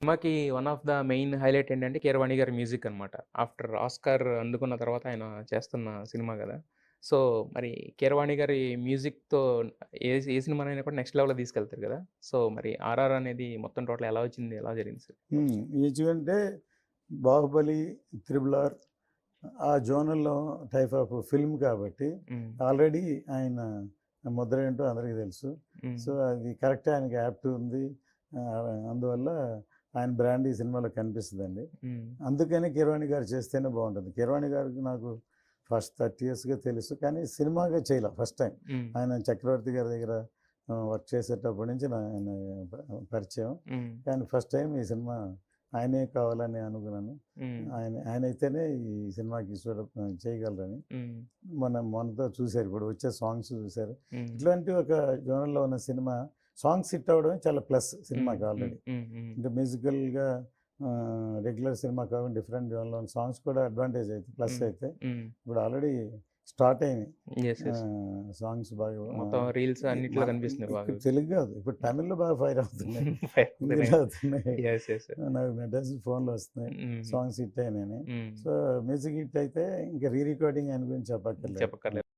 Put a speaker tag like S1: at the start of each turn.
S1: సినిమాకి one of the main highlight ఏంటంటే 'కీరవాణి' గారి మ్యూజిక్ అనమాట. ఆఫ్టర్ ఆస్కార్ అందుకున్న తర్వాత ఆయన చేస్తున్న సినిమా గదా! సో, మరి 'కీరవాణి' గారి మ్యూజిక్‌తో ఏ సినిమానైనా కూడా నెక్స్ట్ లెవెల్‌లో తీసుకెళ్తారు గదా! సో, మరి 'ఆర్ఆర్' అనేది మొత్తం టోటల్ ఎలా వచ్చింది? ఎలా జరిగింది సార్?
S2: అంటే 'బాహుబలి', 'త్రిబుల్ ఆర్' ఆ జోనర్‌లో టైప్ ఆఫ్ ఫిల్మ్ కాబట్టి
S1: హ్మ్.
S2: ఆల్రెడీ ఆయన ముద్ర ఏంటో అందరికీ తెలుసు.
S1: హ్మ్.
S2: సో, అది కరెక్టే, ఆయనకి యాప్ట్ ఉంది. అందువల్ల ఆయన బ్రాండ్ ఈ సినిమాలో కనిపిస్తదండి.
S1: హ్మ్.
S2: అందుకని 'కీరవాణి' గారు చేస్తేనే బావుంటది. 'కీరవాణి' గారికి నాకు ఫస్ట్ 30 ఇయర్స్‌గా తెలుసు. కానీ సినిమాగా చేయలా ఫస్ట్ టైమ్.
S1: హ్మ్.
S2: ఆయన 'చక్రవర్తి' గారి దగ్గర వర్క్ చేసేటప్పటి నుంచి ఆయన పరిచయం.
S1: హ్మ్.
S2: కానీ ఫస్ట్ టైం ఈ సినిమా ఆయనే కావాలని అనుకున్నాను.
S1: హ్మ్.
S2: ఆయనైతేనే ఈ సినిమాకి చేయగలరని.
S1: హ్మ్.
S2: మొన్నతో చూసారు. ఇప్పుడు వచ్చే సాంగ్స్ చూసారు.
S1: హ్మ్.
S2: ఇట్లాంటి ఒక జోనర్‌లో ఉన్న సినిమా సాంగ్స్ హిట్ అవ్వడమే చాలా ప్లస్
S1: హ్మ్.
S2: సినిమాకి
S1: హ్మ్.
S2: ఆల్రెడీ.
S1: హ్మ్. హ్మ్.
S2: అంటే మ్యూజికల్‌గా రెగ్యులర్ సినిమా కాకుండా డిఫరెంట్ జోన్‌లో ఉన్న సాంగ్స్ కూడా అడ్వాంటేజ్ అయితే ప్లస్
S1: హ్మ్.
S2: అయితే
S1: హ్మ్.
S2: ఇప్పుడు ఆల్రెడీ స్టార్ట్ అయినాయి.
S1: యెస్. యెస్.
S2: సాంగ్స్ బాగా
S1: మొత్తం రీల్స్ అన్నిట్లో
S2: మన
S1: కనిపిస్తున్నాయి బాగా.
S2: ఇక్కడ తెలుగు కాదు. ఇప్పుడు తమిళ్‌లో బాగా ఫైర్ అవుతున్నాయి.
S1: ఫైర్
S2: హిందీలో
S1: అవుతున్నాయి.
S2: అవుతున్నాయి.
S1: యెస్. యెస్.
S2: నాకు మెసేజ్ ఫోన్‌లో వస్తున్నాయి.
S1: హ్మ్.
S2: సాంగ్స్ హిట్ అయినాయని.
S1: హ్మ్.
S2: సో, మ్యూజిక్ హిట్ అయితే ఇంక రీ రికార్డింగ్ ఆయన గురించి చెప్పక్కర్లేదు.
S1: చెప్పక్కర్లేదు.